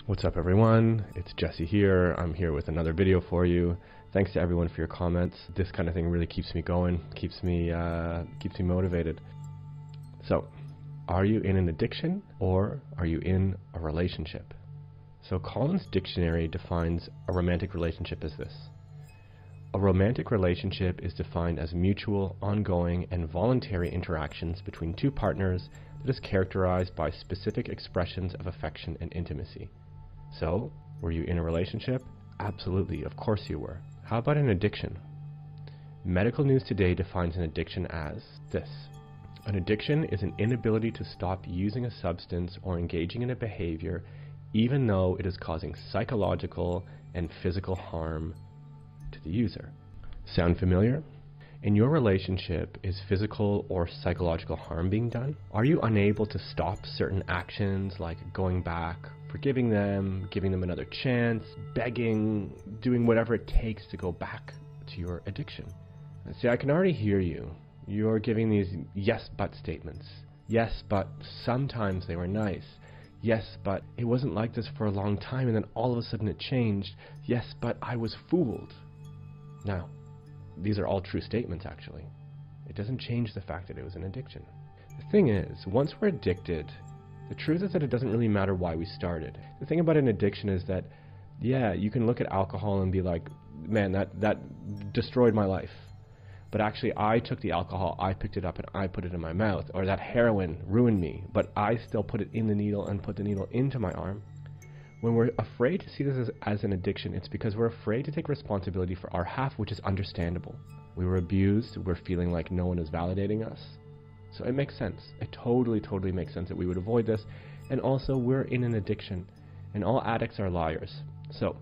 What's up, everyone? It's Jesse here. I'm here with another video for you. Thanks to everyone for your comments. This kind of thing really keeps me going, keeps me motivated. So, are you in an addiction or are you in a relationship? So Collins Dictionary defines a romantic relationship as this. A romantic relationship is defined as mutual, ongoing, and voluntary interactions between two partners that is characterized by specific expressions of affection and intimacy. So, were you in a relationship? Absolutely, of course you were. How about an addiction? Medical News Today defines an addiction as this. An addiction is an inability to stop using a substance or engaging in a behavior even though it is causing psychological and physical harm to the user. Sound familiar? In your relationship, is physical or psychological harm being done? Are you unable to stop certain actions like going back, forgiving them, giving them another chance, begging, doing whatever it takes to go back to your addiction? See, I can already hear you. You're giving these yes but statements. Yes, but sometimes they were nice. Yes, but it wasn't like this for a long time and then all of a sudden it changed. Yes, but I was fooled. Now, these are all true statements actually. It doesn't change the fact that it was an addiction. The thing is, once we're addicted, the truth is that it doesn't really matter why we started. The thing about an addiction is that, yeah, you can look at alcohol and be like, man, that destroyed my life. But actually, I took the alcohol, I picked it up and I put it in my mouth. Or that heroin ruined me, but I still put it in the needle and put the needle into my arm. When we're afraid to see this as an addiction, it's because we're afraid to take responsibility for our half, which is understandable. We were abused, we're feeling like no one is validating us. So it makes sense. It totally makes sense that we would avoid this. And also, we're in an addiction, and all addicts are liars. So,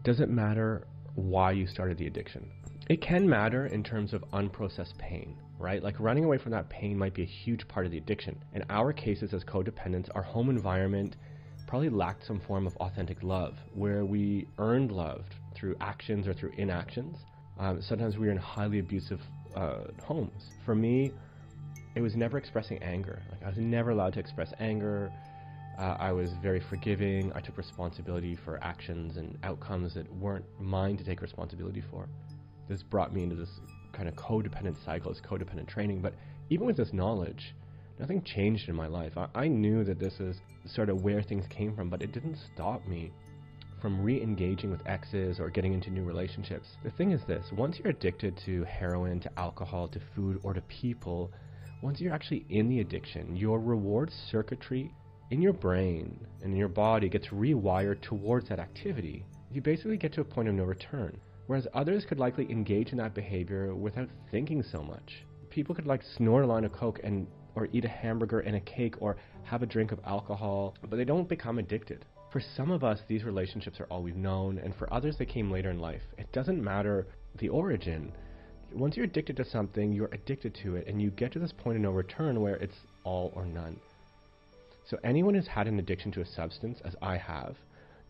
does it matter why you started the addiction? It can matter in terms of unprocessed pain, right? Like running away from that pain might be a huge part of the addiction. In our cases as codependents, our home environment probably lacked some form of authentic love, where we earned love through actions or through inactions. Sometimes we were in highly abusive homes. For me, it was never expressing anger. Like I was never allowed to express anger. I was very forgiving. I took responsibility for actions and outcomes that weren't mine to take responsibility for. This brought me into this kind of codependent cycle, this codependent training. But even with this knowledge, nothing changed in my life. I knew that this is sort of where things came from, but it didn't stop me from re-engaging with exes or getting into new relationships. The thing is this, once you're addicted to heroin, to alcohol, to food, or to people, once you're actually in the addiction, your reward circuitry in your brain and in your body gets rewired towards that activity. You basically get to a point of no return. Whereas others could likely engage in that behavior without thinking so much. People could like snort a line of coke or eat a hamburger and a cake or have a drink of alcohol, but they don't become addicted. For some of us, these relationships are all we've known, and for others, they came later in life. It doesn't matter the origin. Once you're addicted to something, you're addicted to it, and you get to this point of no return where it's all or none. So anyone who's had an addiction to a substance, as I have,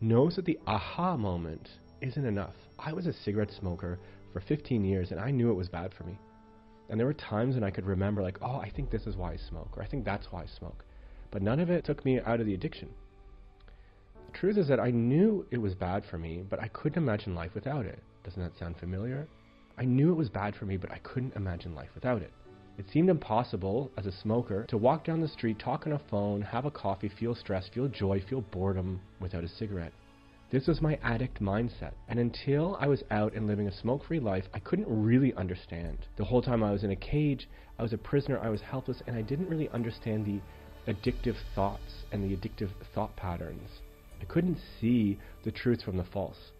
knows that the aha moment isn't enough. I was a cigarette smoker for 15 years and I knew it was bad for me. And there were times when I could remember like, oh, I think this is why I smoke, or I think that's why I smoke. But none of it took me out of the addiction. The truth is that I knew it was bad for me, but I couldn't imagine life without it. Doesn't that sound familiar? I knew it was bad for me, but I couldn't imagine life without it. It seemed impossible as a smoker to walk down the street, talk on a phone, have a coffee, feel stress, feel joy, feel boredom without a cigarette. This was my addict mindset, and until I was out and living a smoke-free life, I couldn't really understand. The whole time I was in a cage, I was a prisoner, I was helpless, and I didn't really understand the addictive thoughts and the addictive thought patterns. I couldn't see the truth from the false.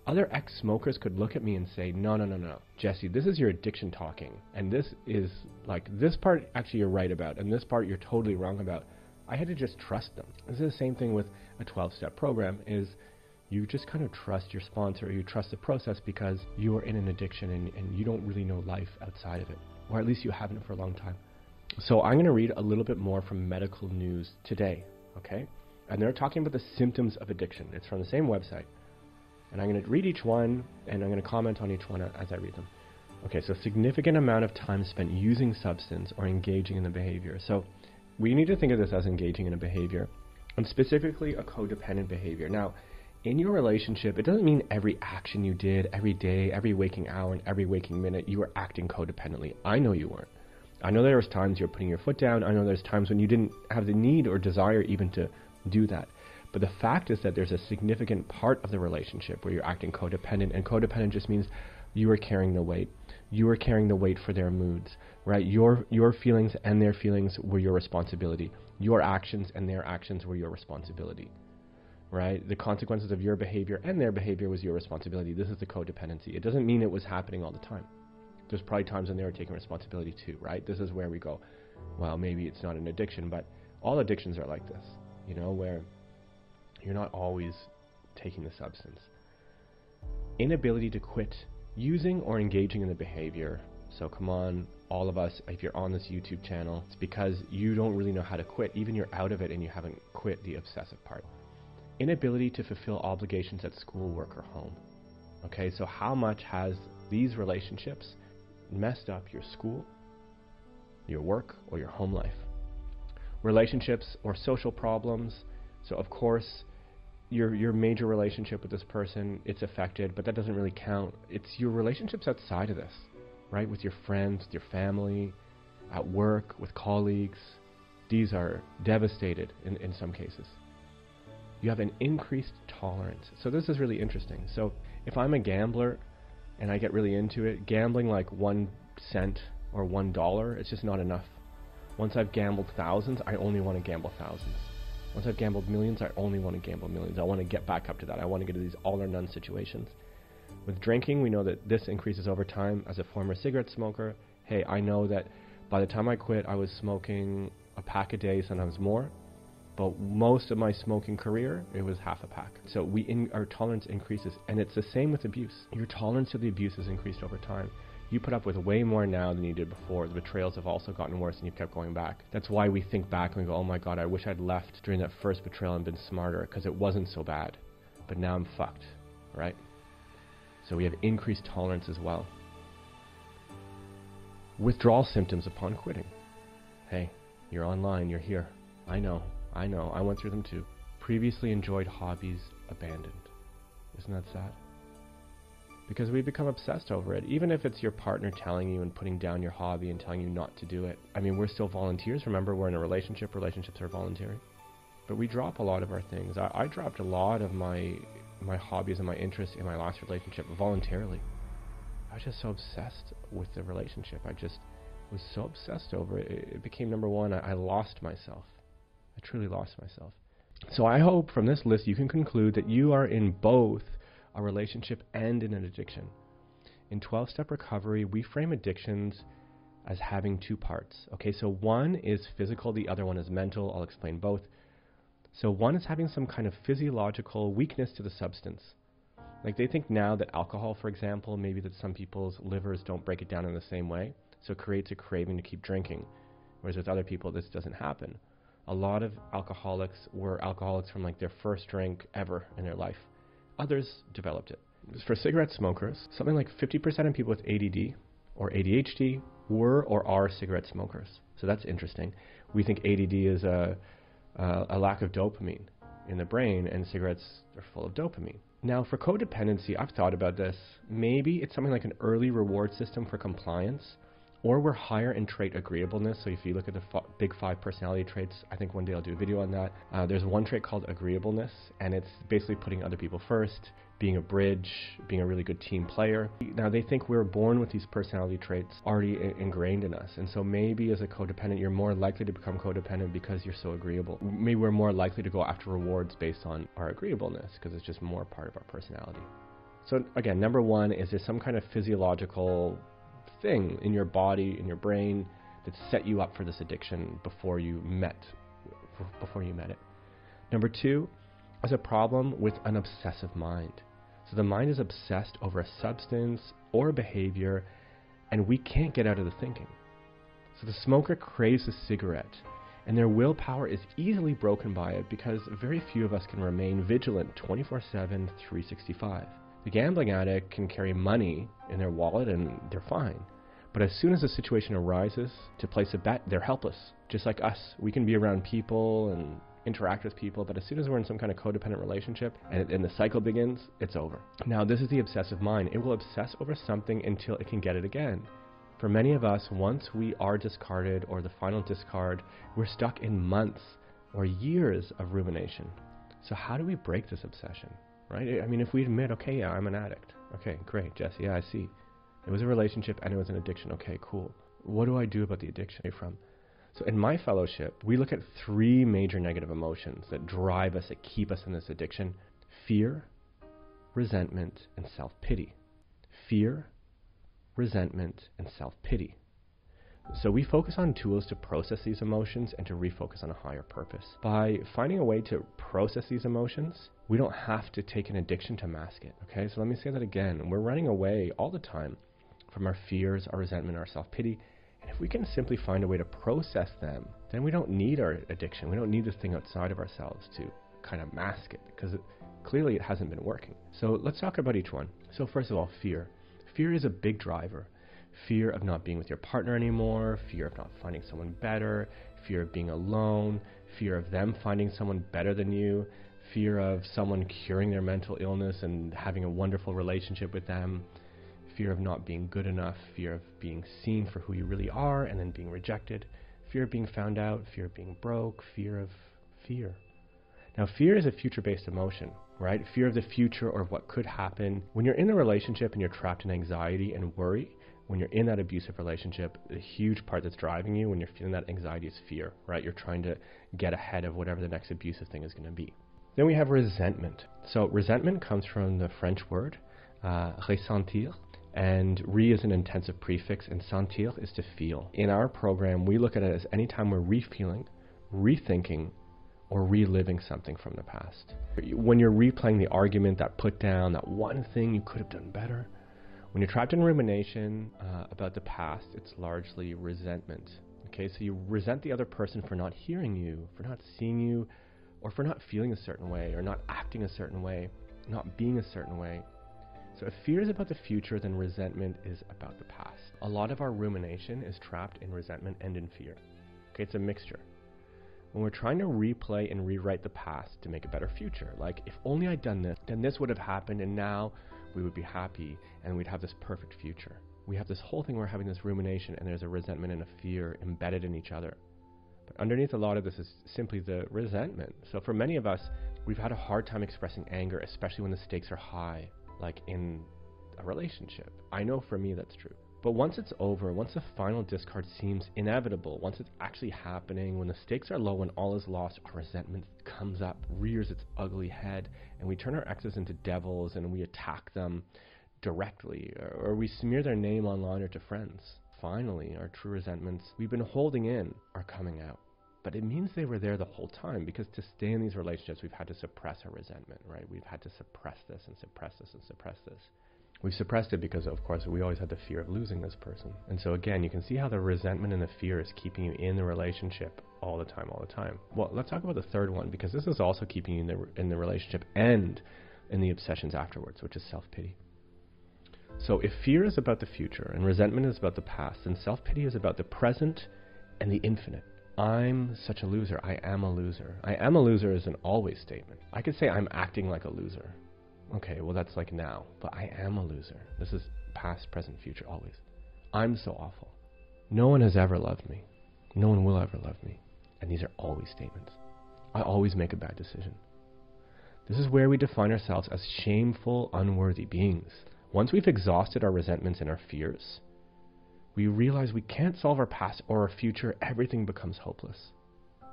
Other ex-smokers could look at me and say, no, Jesse, this is your addiction talking, and this is, like, this part actually you're right about, and this part you're totally wrong about. I had to just trust them. This is the same thing with a 12-step program, is you just kind of trust your sponsor, or you trust the process because you are in an addiction and you don't really know life outside of it, or at least you haven't for a long time. So I'm going to read a little bit more from Medical News Today, okay? And they're talking about the symptoms of addiction. It's from the same website. And I'm going to read each one, and I'm going to comment on each one as I read them. Okay, so significant amount of time spent using substance or engaging in the behavior. So we need to think of this as engaging in a behavior. and specifically a codependent behavior. Now, in your relationship, it doesn't mean every action you did, every day, every waking hour, and every waking minute, you were acting codependently. I know you weren't. I know there was times you're putting your foot down. I know there's times when you didn't have the need or desire even to do that. But the fact is that there's a significant part of the relationship where you're acting codependent, and codependent just means you are carrying the weight. You are carrying the weight for their moods, right? Your feelings and their feelings were your responsibility. Your actions and their actions were your responsibility, right? The consequences of your behavior and their behavior was your responsibility. This is the codependency. It doesn't mean it was happening all the time. There's probably times when they were taking responsibility too, right? This is where we go, well, maybe it's not an addiction, but all addictions are like this, you know, where you're not always taking the substance. Inability to quit using or engaging in the behavior. So come on, all of us, if you're on this YouTube channel, it's because you don't really know how to quit. Even you're out of it and you haven't quit the obsessive part. Inability to fulfill obligations at school, work, or home. Okay, so how much has these relationships messed up your school, your work, or your home life? Relationships or social problems. So of course, your major relationship with this person, it's affected, but that doesn't really count. It's your relationships outside of this, right? With your friends, with your family, at work, with colleagues. These are devastated in some cases. You have an increased tolerance. So this is really interesting. So if I'm a gambler and I get really into it, gambling like 1 cent or $1, it's just not enough. Once I've gambled thousands, I only want to gamble thousands. Once I've gambled millions, I only want to gamble millions. I want to get back up to that. I want to get to these all or none situations. With drinking, we know that this increases over time. As a former cigarette smoker, hey, I know that by the time I quit, I was smoking a pack a day, sometimes more. But most of my smoking career, it was half a pack. So our tolerance increases, and it's the same with abuse. Your tolerance to the abuse has increased over time. You put up with way more now than you did before. The betrayals have also gotten worse, and you've kept going back. That's why we think back and we go, oh my God, I wish I'd left during that first betrayal and been smarter, because it wasn't so bad. But now I'm fucked, right? So we have increased tolerance as well. Withdrawal symptoms upon quitting. Hey, you're online, you're here. I know, I went through them too. Previously enjoyed hobbies abandoned. Isn't that sad? Because we become obsessed over it. Even if it's your partner telling you and putting down your hobby and telling you not to do it. I mean, we're still volunteers. Remember, we're in a relationship. Relationships are voluntary. But we drop a lot of our things. I dropped a lot of my hobbies and my interests in my last relationship voluntarily. I was just so obsessed with the relationship. I just was so obsessed over it. It became number one. I lost myself. I truly lost myself. So I hope from this list you can conclude that you are in both a relationship and in an addiction. In 12-step recovery, we frame addictions as having two parts. Okay, so one is physical, the other one is mental. I'll explain both. So one is having some kind of physiological weakness to the substance. Like they think now that alcohol, for example, maybe that some people's livers don't break it down in the same way, so it creates a craving to keep drinking. Whereas with other people, this doesn't happen. A lot of alcoholics were alcoholics from like their first drink ever in their life. Others developed it. For cigarette smokers, something like 50% of people with ADD or ADHD were or are cigarette smokers. So that's interesting. We think ADD is a lack of dopamine in the brain, and cigarettes are full of dopamine. Now, for codependency, I've thought about this. Maybe it's something like an early reward system for compliance, or we're higher in trait agreeableness. So if you look at the big 5 personality traits, I think one day I'll do a video on that. There's one trait called agreeableness, and it's basically putting other people first, being a bridge, being a really good team player. Now they think we're born with these personality traits already ingrained in us, and so maybe as a codependent you're more likely to become codependent because you're so agreeable. Maybe we're more likely to go after rewards based on our agreeableness because it's just more part of our personality. So again, number one is there's some kind of physiological thing in your body, in your brain, that set you up for this addiction before you met it. Number two is a problem with an obsessive mind. So the mind is obsessed over a substance or a behavior, and we can't get out of the thinking. So the smoker craves a cigarette, and their willpower is easily broken by it because very few of us can remain vigilant 24/7, 365. The gambling addict can carry money in their wallet and they're fine. But as soon as a situation arises to place a bet, they're helpless. Just like us, we can be around people and interact with people, but as soon as we're in some kind of codependent relationship and the cycle begins, it's over. Now, this is the obsessive mind. It will obsess over something until it can get it again. For many of us, once we are discarded or the final discard, we're stuck in months or years of rumination. So how do we break this obsession, right? I mean, if we admit, okay, yeah, I'm an addict. Okay, great, Jesse, yeah, I see. It was a relationship and it was an addiction. Okay, cool. What do I do about the addiction from? So in my fellowship, we look at 3 major negative emotions that drive us, that keep us in this addiction: fear, resentment, and self-pity. Fear, resentment, and self-pity. So we focus on tools to process these emotions and to refocus on a higher purpose. By finding a way to process these emotions, we don't have to take an addiction to mask it. Okay, so let me say that again. We're running away all the time from our fears, our resentment, our self-pity. And if we can simply find a way to process them, then we don't need our addiction. We don't need this thing outside of ourselves to kind of mask it, because clearly it hasn't been working. So let's talk about each one. So first of all, fear. Fear is a big driver. Fear of not being with your partner anymore, fear of not finding someone better, fear of being alone, fear of them finding someone better than you, fear of someone curing their mental illness and having a wonderful relationship with them, fear of not being good enough, fear of being seen for who you really are and then being rejected, fear of being found out, fear of being broke, fear of fear. Now, fear is a future-based emotion, right? Fear of the future or what could happen. When you're in a relationship and you're trapped in anxiety and worry, when you're in that abusive relationship, the huge part that's driving you when you're feeling that anxiety is fear, right? You're trying to get ahead of whatever the next abusive thing is going to be. Then we have resentment. So resentment comes from the French word ressentir, and re is an intensive prefix, and sentir is to feel. In our program, we look at it as any time we're re-feeling, rethinking, or reliving something from the past. When you're replaying the argument, that put down, that one thing you could have done better. When you're trapped in rumination about the past, it's largely resentment. Okay, so you resent the other person for not hearing you, for not seeing you, or for not feeling a certain way, or not acting a certain way, not being a certain way. So if fear is about the future, then resentment is about the past. A lot of our rumination is trapped in resentment and in fear. Okay, it's a mixture. When we're trying to replay and rewrite the past to make a better future, like if only I'd done this, then this would have happened and now we would be happy and we'd have this perfect future. We have this whole thing, we're having this rumination and there's a resentment and a fear embedded in each other. But underneath a lot of this is simply the resentment. So for many of us, we've had a hard time expressing anger, especially when the stakes are high, like in a relationship. I know for me that's true. But once it's over, once the final discard seems inevitable, once it's actually happening, when the stakes are low, when all is lost, our resentment comes up, rears its ugly head, and we turn our exes into devils and we attack them directly, or we smear their name online or to friends. Finally, our true resentments we've been holding in are coming out. But it means they were there the whole time, because to stay in these relationships, we've had to suppress our resentment, right? We've had to suppress this and suppress this and suppress this. We've suppressed it because, of course, we always had the fear of losing this person. And so again, you can see how the resentment and the fear is keeping you in the relationship all the time. Well, let's talk about the third one, because this is also keeping you in the relationship and in the obsessions afterwards, which is self-pity. So if fear is about the future and resentment is about the past, then self-pity is about the present and the infinite. I'm such a loser. I am a loser. I am a loser is an always statement. I could say I'm acting like a loser. Okay, well that's like now, but I am a loser. This is past, present, future, always. I'm so awful. No one has ever loved me. No one will ever love me. And these are always statements. I always make a bad decision. This is where we define ourselves as shameful, unworthy beings. Once we've exhausted our resentments and our fears, we realize we can't solve our past or our future. Everything becomes hopeless.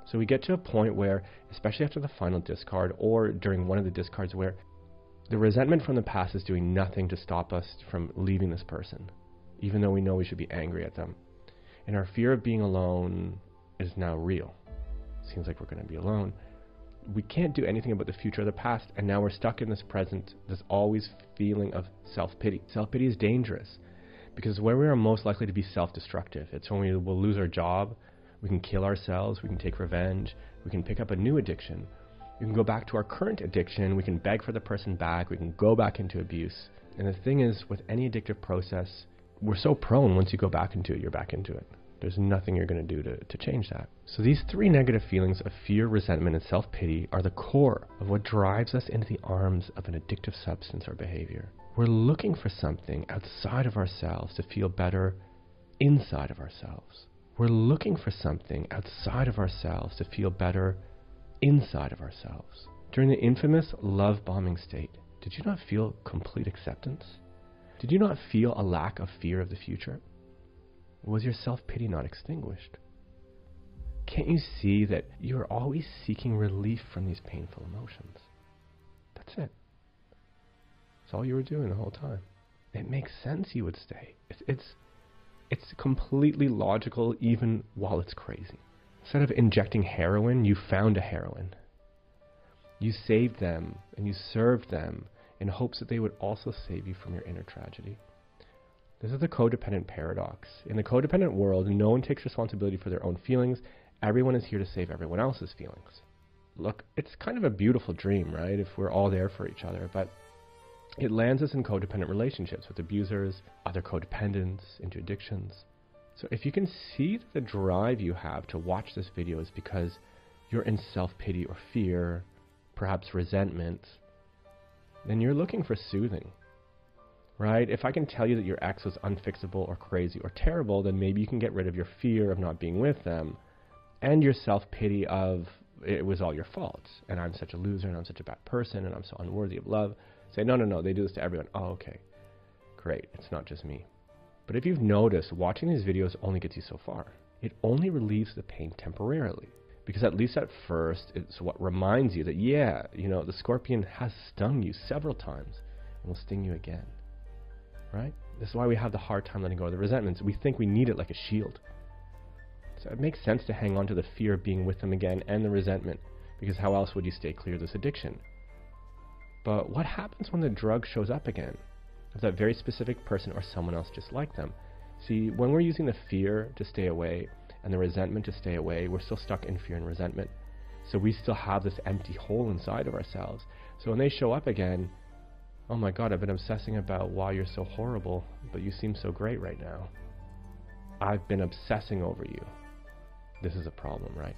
So we get to a point where, especially after the final discard or during one of the discards, where the resentment from the past is doing nothing to stop us from leaving this person, even though we know we should be angry at them. And our fear of being alone is now real. Seems like we're going to be alone. We can't do anything about the future or the past, and now we're stuck in this present, this always feeling of self-pity. Self-pity is dangerous, because where we are most likely to be self-destructive, it's when we will lose our job, we can kill ourselves, we can take revenge, we can pick up a new addiction, we can go back to our current addiction, we can beg for the person back, we can go back into abuse. And the thing is, with any addictive process, we're so prone, once you go back into it, you're back into it. There's nothing you're going to do to change that. So these three negative feelings of fear, resentment, and self-pity are the core of what drives us into the arms of an addictive substance or behavior. We're looking for something outside of ourselves to feel better inside of ourselves. We're looking for something outside of ourselves to feel better inside of ourselves. During the infamous love bombing state, did you not feel complete acceptance? Did you not feel a lack of fear of the future? Was your self-pity not extinguished? Can't you see that you are always seeking relief from these painful emotions? That's it. That's all you were doing the whole time. It makes sense you would stay. It's completely logical even while it's crazy. Instead of injecting heroin, you found a heroine. You saved them and you served them in hopes that they would also save you from your inner tragedy. This is the codependent paradox. In the codependent world, no one takes responsibility for their own feelings. Everyone is here to save everyone else's feelings. Look, it's kind of a beautiful dream, right? If we're all there for each other, but it lands us in codependent relationships with abusers, other codependents, into addictions. So if you can see that the drive you have to watch this video is because you're in self-pity or fear, perhaps resentment, then you're looking for soothing. Right? If I can tell you that your ex was unfixable or crazy or terrible, then maybe you can get rid of your fear of not being with them and your self-pity of it was all your fault and I'm such a loser and I'm such a bad person and I'm so unworthy of love. Say, no, they do this to everyone. Oh, okay. Great. It's not just me. But if you've noticed, watching these videos only gets you so far. It only relieves the pain temporarily. Because at least at first, it's what reminds you that, yeah, the scorpion has stung you several times and will sting you again. Right? This is why we have the hard time letting go of the resentments. We think we need it like a shield. So it makes sense to hang on to the fear of being with them again and the resentment, because how else would you stay clear of this addiction? But what happens when the drug shows up again? Of that very specific person or someone else just like them? See, when we're using the fear to stay away and the resentment to stay away, we're still stuck in fear and resentment. So we still have this empty hole inside of ourselves. So when they show up again, oh my God, I've been obsessing about why you're so horrible, but you seem so great right now. I've been obsessing over you. This is a problem, right?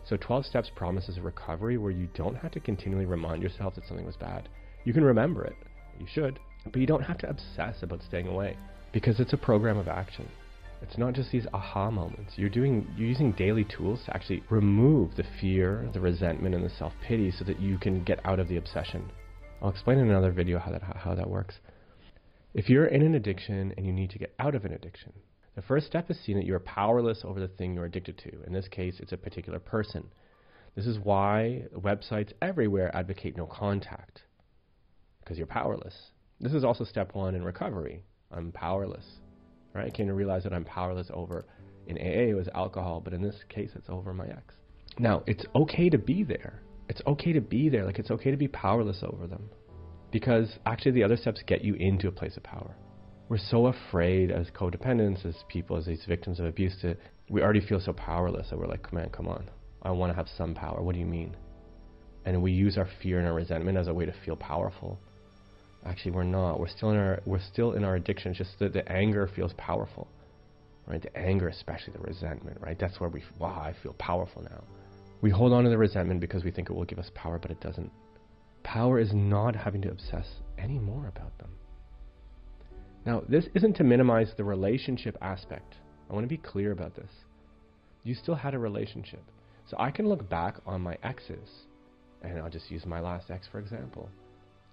So 12 Steps promises a recovery where you don't have to continually remind yourself that something was bad. You can remember it. You should. But you don't have to obsess about staying away because it's a program of action. It's not just these aha moments. You're using daily tools to actually remove the fear, the resentment, and the self-pity so that you can get out of the obsession. I'll explain in another video how that works. If you're in an addiction and you need to get out of an addiction, the first step is seeing that you're powerless over the thing you're addicted to. In this case, it's a particular person. This is why websites everywhere advocate no contact, because you're powerless. This is also step one in recovery. I'm powerless. Right? I came to realize that I'm powerless over, in AA it was alcohol, but in this case it's over my ex. Now, it's okay to be there. It's okay to be there, like it's okay to be powerless over them. Because actually the other steps get you into a place of power. We're so afraid as codependents, as people, as these victims of abuse, we already feel so powerless that we're like, man, come on. I want to have some power. What do you mean? And we use our fear and our resentment as a way to feel powerful. Actually, we're not. We're still in our addiction. It's just that the anger feels powerful. Right? The anger, especially the resentment, right? That's where I feel powerful now. We hold on to the resentment because we think it will give us power, but it doesn't. Power is not having to obsess any more about them. Now, this isn't to minimize the relationship aspect. I want to be clear about this. You still had a relationship. So I can look back on my exes, and I'll just use my last ex for example.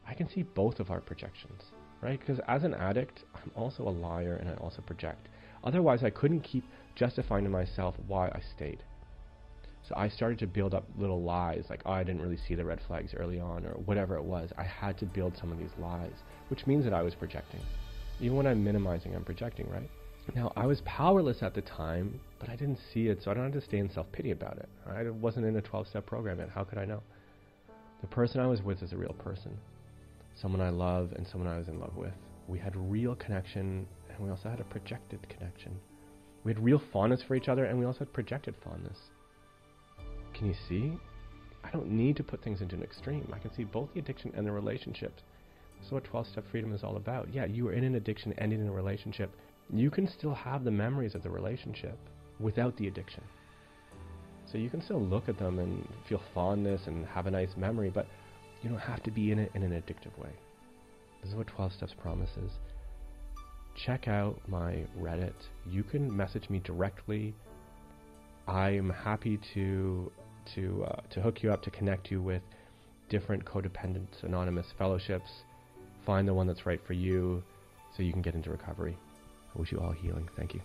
I can see both of our projections, right? Because as an addict, I'm also a liar and I also project. Otherwise, I couldn't keep justifying to myself why I stayed. So I started to build up little lies, like, oh, I didn't really see the red flags early on, or whatever it was. I had to build some of these lies, which means that I was projecting. Even when I'm minimizing, I'm projecting, right? Now, I was powerless at the time, but I didn't see it, so I don't have to stay in self-pity about it. I wasn't in a 12-step program yet. How could I know? The person I was with is a real person. Someone I love and someone I was in love with. We had real connection, and we also had a projected connection. We had real fondness for each other, and we also had projected fondness. Can you see? I don't need to put things into an extreme. I can see both the addiction and the relationship. This is what 12-step freedom is all about. Yeah, you were in an addiction ending in a relationship. You can still have the memories of the relationship. without the addiction. So you can still look at them and feel fondness and have a nice memory, but you don't have to be in it in an addictive way. This is what 12 Steps promises. Check out my Reddit. You can message me directly. I am happy to hook you up, to connect you with different codependent anonymous fellowships. Find the one that's right for you so you can get into recovery. I wish you all healing. Thank you.